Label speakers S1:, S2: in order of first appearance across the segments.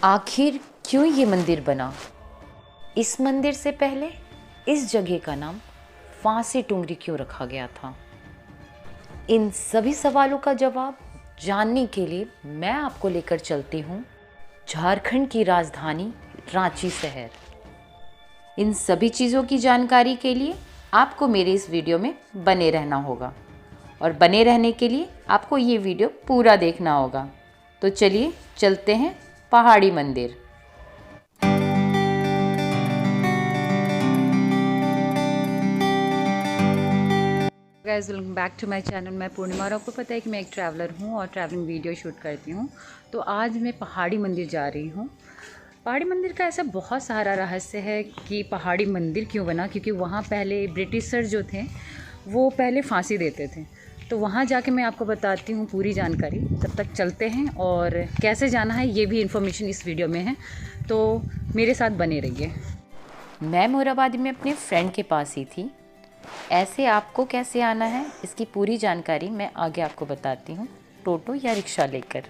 S1: आखिर क्यों ये मंदिर बना? इस मंदिर से पहले इस जगह का नाम फांसी टुंगरी क्यों रखा गया था? इन सभी सवालों का जवाब जानने के लिए मैं आपको लेकर चलती हूँ झारखंड की राजधानी रांची शहर। इन सभी चीज़ों की जानकारी के लिए आपको मेरे इस वीडियो में बने रहना होगा और बने रहने के लिए आपको ये वीडियो पूरा देखना होगा। तो चलिए चलते हैं Pahari Mandir. Guys, welcome back to my channel. मैं पूर्णिमा और आपको पता है कि मैं एक ट्रैवलर हूँ और ट्रैवलिंग वीडियो शूट करती हूँ। तो आज मैं पहाड़ी मंदिर जा रही हूँ। पहाड़ी मंदिर का ऐसा बहुत सारा रहस्य है कि पहाड़ी मंदिर क्यों बना, क्योंकि वहाँ पहले ब्रिटिशर जो थे वो पहले फांसी देते थे। तो वहाँ जाके मैं आपको बताती हूँ पूरी जानकारी। तब तक चलते हैं और कैसे जाना है ये भी इन्फॉर्मेशन इस वीडियो में है, तो मेरे साथ बने रहिए। मैं मोराबादी में अपने फ्रेंड के पास ही थी। ऐसे आपको कैसे आना है इसकी पूरी जानकारी मैं आगे आपको बताती हूँ, टोटो या रिक्शा लेकर।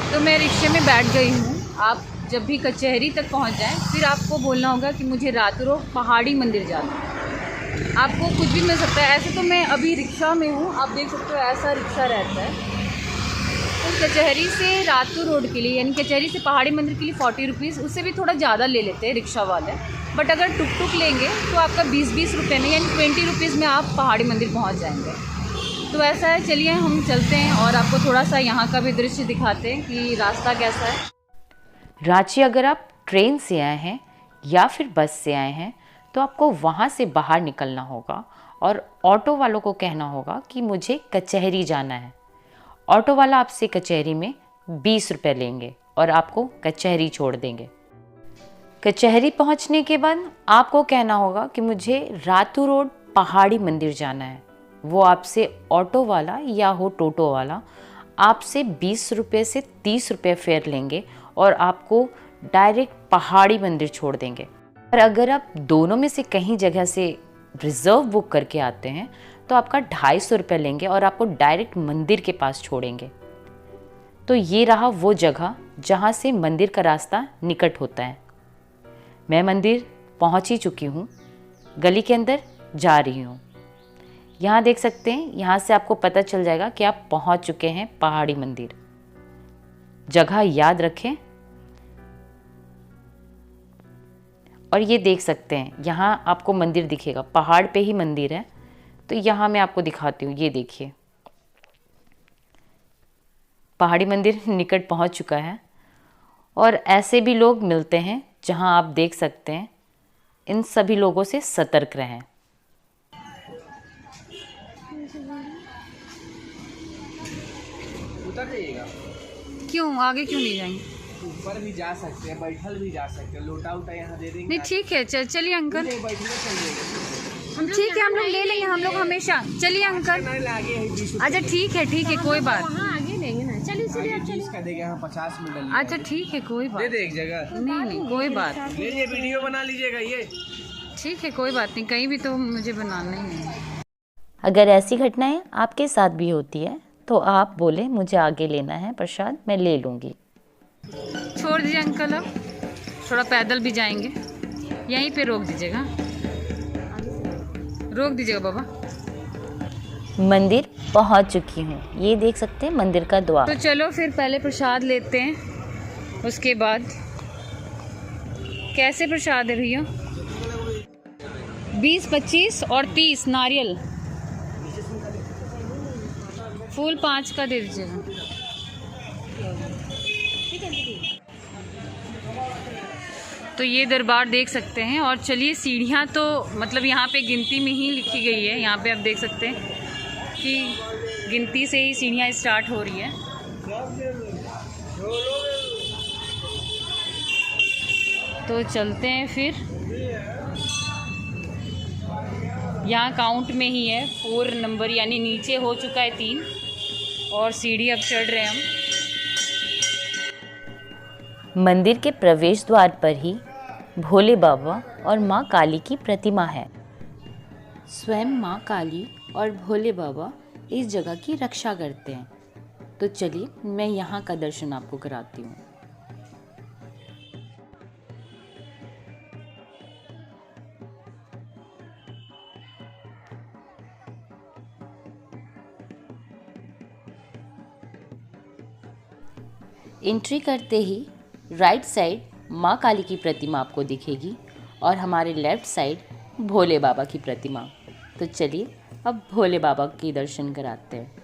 S1: तो मैं रिक्शे में बैठ गई हूँ। आप जब भी कचहरी तक पहुँच जाएं फिर आपको बोलना होगा कि मुझे रातुरो पहाड़ी मंदिर जाना है। आपको कुछ भी मिल सकता है। ऐसे तो मैं अभी रिक्शा में हूँ, आप देख सकते हो ऐसा रिक्शा रहता है। तो कचहरी से रातू रोड के लिए यानी कचहरी से पहाड़ी मंदिर के लिए 40 रुपीज़, उससे भी थोड़ा ज़्यादा ले लेते हैं रिक्शा वाले। बट अगर टुक टुक लेंगे तो आपका 20-20 रुपये में यानी 20 रुपीज़ में आप पहाड़ी मंदिर पहुंच जाएंगे। तो ऐसा है, चलिए हम चलते हैं और आपको थोड़ा सा यहाँ का भी दृश्य दिखाते हैं कि रास्ता कैसा है। रांची अगर आप ट्रेन से आए हैं या फिर बस से आए हैं तो आपको वहाँ से बाहर निकलना होगा और ऑटो वालों को कहना होगा कि मुझे कचहरी जाना है। ऑटो वाला आपसे कचहरी में 20 रुपये लेंगे और आपको कचहरी छोड़ देंगे। कचहरी पहुंचने के बाद आपको कहना होगा कि मुझे रातू रोड पहाड़ी मंदिर जाना है। वो आपसे ऑटो वाला या हो टोटो वाला आपसे 20 रुपये से 30 रुपये फेयर लेंगे और आपको डायरेक्ट पहाड़ी मंदिर छोड़ देंगे। और अगर आप दोनों में से कहीं जगह से रिज़र्व बुक करके आते हैं तो आपका 250 रुपये लेंगे और आपको डायरेक्ट मंदिर के पास छोड़ेंगे। तो ये रहा वो जगह जहाँ से मंदिर का रास्ता निकट होता है। मैं मंदिर पहुँच ही चुकी हूँ, गली के अंदर जा रही हूँ। यहाँ देख सकते हैं, यहाँ से आपको पता चल जाएगा कि आप पहुँच चुके हैं पहाड़ी मंदिर। जगह याद रखें। और ये देख सकते हैं यहाँ आपको मंदिर दिखेगा, पहाड़ पे ही मंदिर है। तो यहाँ मैं आपको दिखाती हूँ, ये देखिए पहाड़ी मंदिर निकट पहुँच चुका है। और ऐसे भी लोग मिलते हैं जहाँ आप देख सकते हैं। इन सभी लोगों से सतर्क रहें।
S2: उतर जाइएगा।
S1: क्यों आगे क्यों नहीं जाएंगे?
S2: ऊपर भी जा सकते हैं, बैठल भी जा सकते हैं। लोटा उटा यहाँ दे देंगे।
S1: नहीं ठीक है, चलिए अंकल।
S2: बैठने चल जाएगा।
S1: हम ठीक है, हम लोग ले लेंगे, हम लोग हमेशा। चलिए अंकल। अच्छा ठीक है कोई बात।
S3: आगे लेंगे ना। चलिए चलिए आप चलिए।
S2: का देगा 50 में डालिए।
S1: अच्छा ठीक है कोई बात।
S2: दे दे एक जगह।
S1: नहीं कोई बात।
S2: ये वीडियो बना लीजिएगा ये।
S1: ठीक है कोई बात नहीं, कहीं भी तो मुझे बनाना ही है।
S4: अगर ऐसी घटनाएं आपके साथ भी होती है तो आप बोले मुझे आगे लेना है प्रसाद, मैं ले लूँगी।
S1: छोड़ दीजिए अंकल, अब थोड़ा पैदल भी जाएंगे। यहीं पे रोक दीजिएगा, रोक दीजिएगा बाबा।
S4: मंदिर पहुंच चुकी हूँ, ये देख सकते हैं मंदिर का द्वार।
S1: तो चलो फिर पहले प्रसाद लेते हैं, उसके बाद। कैसे प्रसाद है भैया? 20, 25 और 30 नारियल। फूल 5 का दे दीजिएगा। तो ये दरबार देख सकते हैं। और चलिए, सीढ़ियाँ तो मतलब यहाँ पे गिनती में ही लिखी गई है। यहाँ पे आप देख सकते हैं कि गिनती से ही सीढ़ियाँ स्टार्ट हो रही है। तो चलते हैं फिर। यहाँ काउंट में ही है 4 नंबर, यानी नीचे हो चुका है 3 और सीढ़ी अब चढ़ रहे हैं हम।
S4: मंदिर के प्रवेश द्वार पर ही भोले बाबा और माँ काली की प्रतिमा है।
S1: स्वयं माँ काली और भोले बाबा इस जगह की रक्षा करते हैं। तो चलिए मैं यहाँ का दर्शन आपको कराती हूँ।
S4: एंट्री करते ही राइट साइड माँ काली की प्रतिमा आपको दिखेगी और हमारे लेफ़्ट साइड भोले बाबा की प्रतिमा। तो चलिए अब भोले बाबा की दर्शन कराते हैं।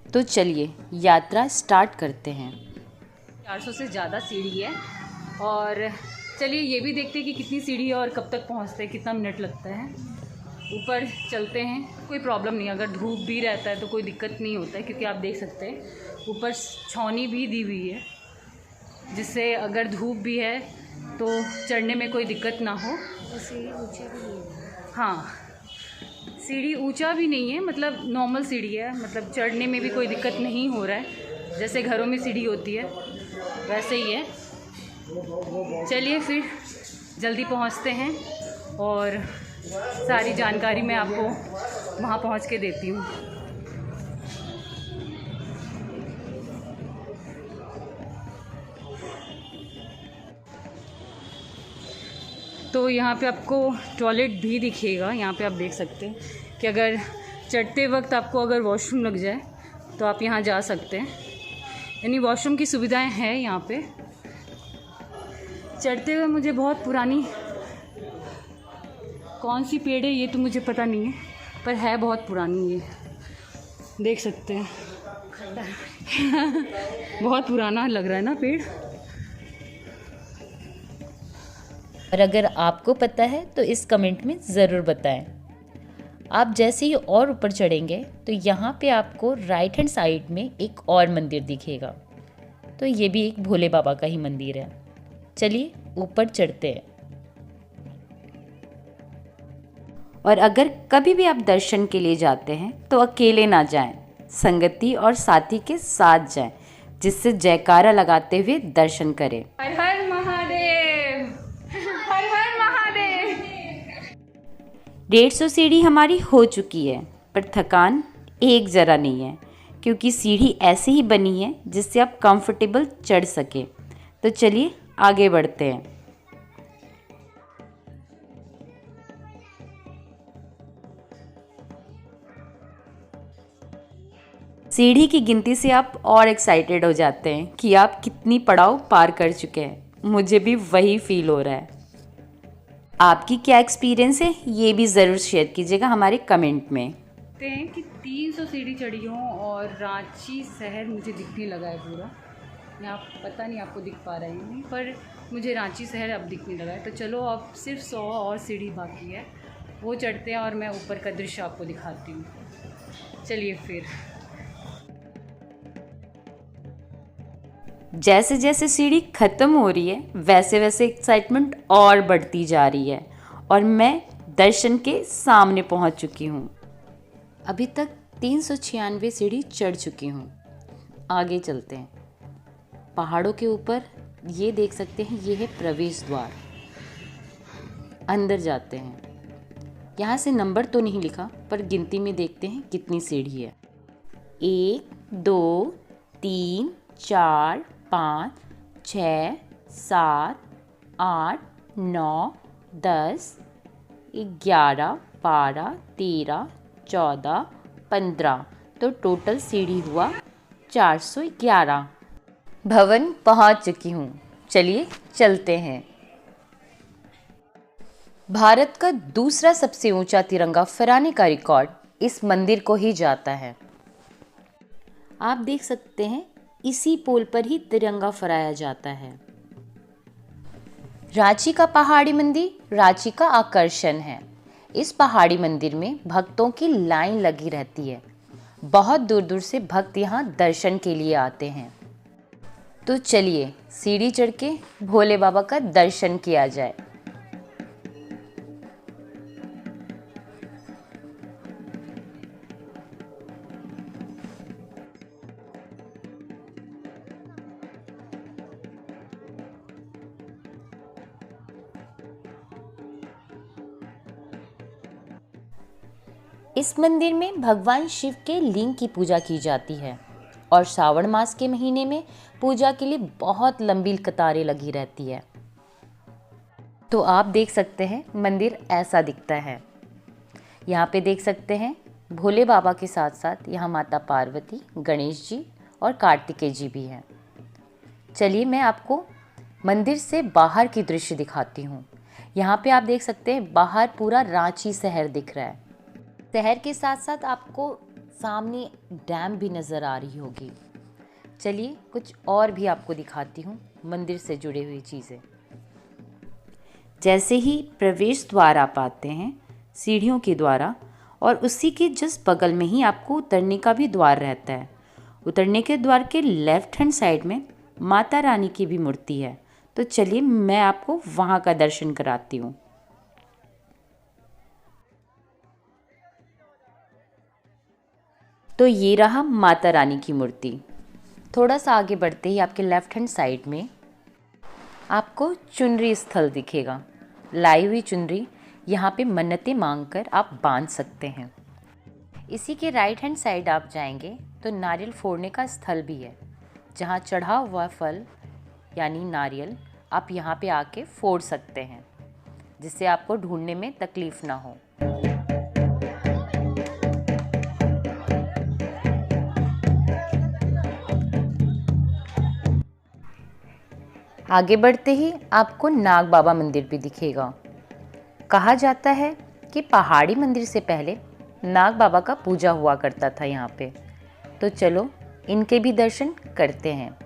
S4: तो चलिए यात्रा स्टार्ट करते हैं।
S1: 400 से ज़्यादा सीढ़ी है और चलिए ये भी देखते हैं कि कितनी सीढ़ी है और कब तक पहुंचते हैं, कितना मिनट लगता है। ऊपर चलते हैं, कोई प्रॉब्लम नहीं, अगर धूप भी रहता है तो कोई दिक्कत नहीं होता है, क्योंकि आप देख सकते हैं ऊपर छावनी भी दी हुई है, जिससे अगर धूप भी है तो चढ़ने में कोई दिक्कत ना हो। हाँ, सीढ़ी ऊंचा भी नहीं है, मतलब नॉर्मल सीढ़ी है, मतलब चढ़ने में भी कोई दिक्कत नहीं हो रहा है, जैसे घरों में सीढ़ी होती है वैसे ही है। चलिए फिर जल्दी पहुंचते हैं और सारी जानकारी मैं आपको वहां पहुंच के देती हूँ। तो यहाँ पे आपको टॉयलेट भी दिखेगा। यहाँ पे आप देख सकते हैं कि अगर चढ़ते वक्त आपको अगर वॉशरूम लग जाए तो आप यहाँ जा सकते हैं, यानी वॉशरूम की सुविधाएं हैं यहाँ पे। चढ़ते हुए मुझे बहुत पुरानी कौन सी पेड़ है ये तो मुझे पता नहीं है, पर है बहुत पुरानी, ये देख सकते हैं। बहुत पुराना लग रहा है ना पेड़।
S4: और अगर आपको पता है तो इस कमेंट में ज़रूर बताएं। आप जैसे ही और ऊपर चढ़ेंगे तो यहाँ पे आपको राइट हैंड साइड में एक और मंदिर दिखेगा, तो ये भी एक भोले बाबा का ही मंदिर है। चलिए ऊपर चढ़ते हैं। और अगर कभी भी आप दर्शन के लिए जाते हैं तो अकेले ना जाएं, संगति और साथी के साथ जाएं, जिससे जयकारा लगाते हुए दर्शन करें।
S1: हर हर महादेव, हर हर महादेव।
S4: 150 सीढ़ी हमारी हो चुकी है, पर थकान एक जरा नहीं है, क्योंकि सीढ़ी ऐसे ही बनी है जिससे आप कंफर्टेबल चढ़ सके। तो चलिए आगे बढ़ते हैं। सीढ़ी की गिनती से आप और एक्साइटेड हो जाते हैं कि आप कितनी पड़ाव पार कर चुके हैं। मुझे भी वही फील हो रहा है। आपकी क्या एक्सपीरियंस है ये भी ज़रूर शेयर कीजिएगा हमारे कमेंट में।
S1: देखते हैं कि 300 सीढ़ी चढ़ी हूँ और रांची शहर मुझे दिखने लगा है पूरा। यहाँ पता नहीं आपको दिख पा रहा है नहीं, पर मुझे रांची शहर अब दिखने लगा है। तो चलो अब सिर्फ 100 और सीढ़ी बाकी है, वो चढ़ते हैं और मैं ऊपर का दृश्य आपको दिखाती हूँ। चलिए फिर।
S4: जैसे जैसे सीढ़ी ख़त्म हो रही है वैसे वैसे एक्साइटमेंट और बढ़ती जा रही है और मैं दर्शन के सामने पहुंच चुकी हूं। अभी तक 396 सीढ़ी चढ़ चुकी हूं। आगे चलते हैं। पहाड़ों के ऊपर ये देख सकते हैं, ये है प्रवेश द्वार। अंदर जाते हैं। यहाँ से नंबर तो नहीं लिखा, पर गिनती में देखते हैं कितनी सीढ़ी है। 1 2 3 4 5 6 7 8 9 10 11 12 13 14 15, तो टोटल सीढ़ी हुआ 411। भवन पहुंच चुकी हूँ। चलिए चलते हैं। भारत का दूसरा सबसे ऊंचा तिरंगा फहराने का रिकॉर्ड इस मंदिर को ही जाता है। आप देख सकते हैं इसी पोल पर ही तिरंगा फहराया जाता है। रांची का पहाड़ी मंदिर रांची का आकर्षण है। इस पहाड़ी मंदिर में भक्तों की लाइन लगी रहती है। बहुत दूर दूर से भक्त यहाँ दर्शन के लिए आते हैं। तो चलिए सीढ़ी चढ़ के भोले बाबा का दर्शन किया जाए। इस मंदिर में भगवान शिव के लिंग की पूजा की जाती है और श्रावण मास के महीने में पूजा के लिए बहुत लंबी कतारें लगी रहती है। तो आप देख सकते हैं मंदिर ऐसा दिखता है। यहाँ पे देख सकते हैं भोले बाबा के साथ साथ यहाँ माता पार्वती, गणेश जी और कार्तिकेय जी भी हैं। चलिए मैं आपको मंदिर से बाहर की दृश्य दिखाती हूँ। यहाँ पे आप देख सकते हैं बाहर पूरा रांची शहर दिख रहा है। शहर के साथ साथ आपको सामने डैम भी नज़र आ रही होगी। चलिए कुछ और भी आपको दिखाती हूँ मंदिर से जुड़ी हुई चीज़ें। जैसे ही प्रवेश द्वार आप आते हैं सीढ़ियों के द्वारा, और उसी के जस्ट बगल में ही आपको उतरने का भी द्वार रहता है। उतरने के द्वार के लेफ्ट हैंड साइड में माता रानी की भी मूर्ति है। तो चलिए मैं आपको वहाँ का दर्शन कराती हूँ। तो ये रहा माता रानी की मूर्ति। थोड़ा सा आगे बढ़ते ही आपके लेफ्ट हैंड साइड में आपको चुनरी स्थल दिखेगा। लाई हुई चुनरी यहाँ पे मन्नतें मांगकर आप बांध सकते हैं। इसी के राइट हैंड साइड आप जाएंगे तो नारियल फोड़ने का स्थल भी है, जहाँ चढ़ा हुआ फल यानी नारियल आप यहाँ पे आके फोड़ सकते हैं, जिससे आपको ढूंढने में तकलीफ ना हो। आगे बढ़ते ही आपको नाग बाबा मंदिर भी दिखेगा। कहा जाता है कि पहाड़ी मंदिर से पहले नाग बाबा का पूजा हुआ करता था यहाँ पे। तो चलो इनके भी दर्शन करते हैं।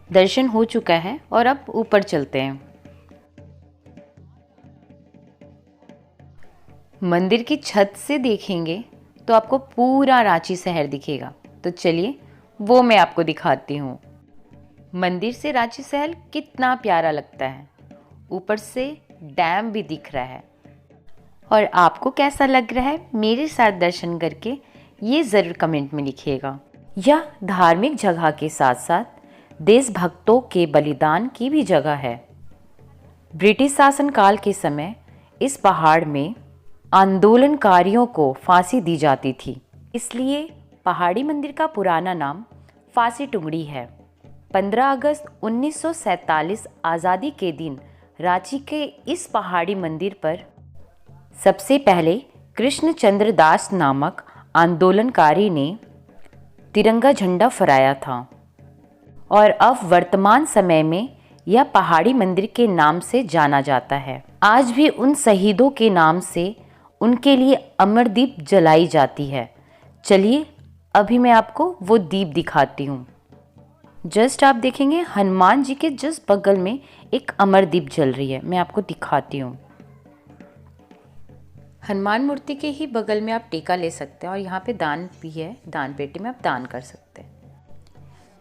S4: दर्शन हो चुका है और अब ऊपर चलते हैं। मंदिर की छत से देखेंगे तो आपको पूरा रांची शहर दिखेगा। तो चलिए वो मैं आपको दिखाती हूँ। मंदिर से रांची शहर कितना प्यारा लगता है। ऊपर से डैम भी दिख रहा है। और आपको कैसा लग रहा है मेरे साथ दर्शन करके, ये ज़रूर कमेंट में लिखिएगा। यह धार्मिक जगह के साथ साथ देशभक्तों के बलिदान की भी जगह है। ब्रिटिश शासनकाल के समय इस पहाड़ में आंदोलनकारियों को फांसी दी जाती थी, इसलिए पहाड़ी मंदिर का पुराना नाम फांसी टुंगड़ी है। 15 अगस्त 1947 आज़ादी के दिन रांची के इस पहाड़ी मंदिर पर सबसे पहले कृष्णचंद्र दास नामक आंदोलनकारी ने तिरंगा झंडा फहराया था, और अब वर्तमान समय में यह पहाड़ी मंदिर के नाम से जाना जाता है। आज भी उन शहीदों के नाम से उनके लिए अमर दीप जलाई जाती है। चलिए अभी मैं आपको वो दीप दिखाती हूँ। जस्ट आप देखेंगे हनुमान जी के जस्ट बगल में एक अमर दीप जल रही है। मैं आपको दिखाती हूँ। हनुमान मूर्ति के ही बगल में आप टीका ले सकते हैं, और यहाँ पे दान भी है, दान पेटी में आप दान कर सकते हैं।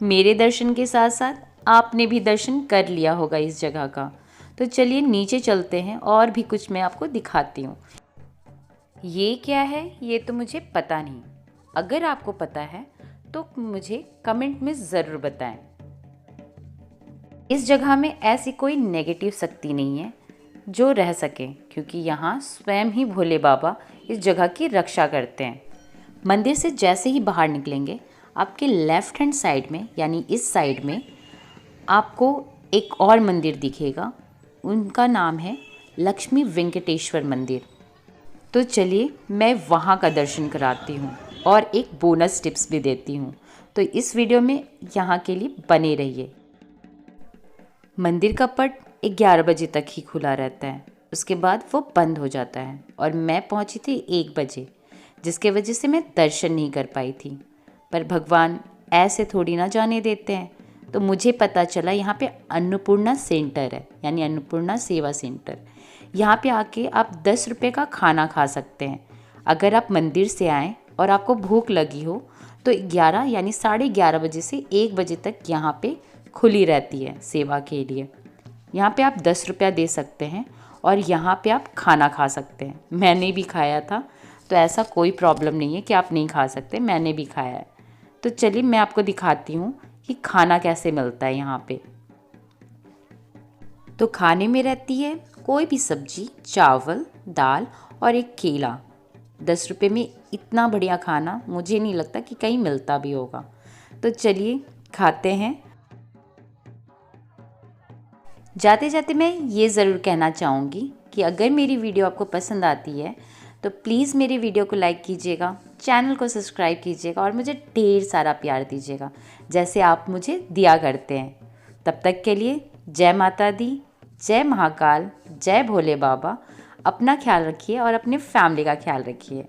S4: मेरे दर्शन के साथ साथ आपने भी दर्शन कर लिया होगा इस जगह का। तो चलिए नीचे चलते हैं और भी कुछ मैं आपको दिखाती हूँ। ये क्या है ये तो मुझे पता नहीं। अगर आपको पता है तो मुझे कमेंट में ज़रूर बताएं। इस जगह में ऐसी कोई नेगेटिव शक्ति नहीं है जो रह सके, क्योंकि यहाँ स्वयं ही भोले बाबा इस जगह की रक्षा करते हैं। मंदिर से जैसे ही बाहर निकलेंगे आपके लेफ़्ट हैंड साइड में यानी इस साइड में आपको एक और मंदिर दिखेगा। उनका नाम है लक्ष्मी वेंकटेश्वर मंदिर। तो चलिए मैं वहाँ का दर्शन कराती हूँ और एक बोनस टिप्स भी देती हूँ। तो इस वीडियो में यहाँ के लिए बने रहिए। मंदिर का पट 11 बजे तक ही खुला रहता है, उसके बाद वो बंद हो जाता है। और मैं पहुँची थी 1 बजे, जिसके वजह से मैं दर्शन नहीं कर पाई थी। पर भगवान ऐसे थोड़ी ना जाने देते हैं। तो मुझे पता चला यहाँ पे अन्नपूर्णा सेंटर है, यानी अन्नपूर्णा सेवा सेंटर। यहाँ पे आके आप 10 रुपये का खाना खा सकते हैं। अगर आप मंदिर से आएँ और आपको भूख लगी हो तो 11 यानी 11:30 बजे से 1 बजे तक यहाँ पे खुली रहती है सेवा के लिए। यहाँ पे आप 10 रुपया दे सकते हैं और यहाँ पे आप खाना खा सकते हैं। मैंने भी खाया था, तो ऐसा कोई प्रॉब्लम नहीं है कि आप नहीं खा सकते, मैंने भी खाया है। तो चलिए मैं आपको दिखाती हूँ कि खाना कैसे मिलता है यहाँ पे। तो खाने में रहती है कोई भी सब्जी, चावल, दाल और एक केला। 10 रुपये में इतना बढ़िया खाना मुझे नहीं लगता कि कहीं मिलता भी होगा। तो चलिए खाते हैं। जाते जाते मैं ये ज़रूर कहना चाहूँगी कि अगर मेरी वीडियो आपको पसंद आती है तो प्लीज़ मेरी वीडियो को लाइक कीजिएगा, चैनल को सब्सक्राइब कीजिएगा और मुझे ढेर सारा प्यार दीजिएगा जैसे आप मुझे दिया करते हैं। तब तक के लिए जय माता दी, जय महाकाल, जय भोले बाबा। अपना ख्याल रखिए और अपने फैमिली का ख्याल रखिए।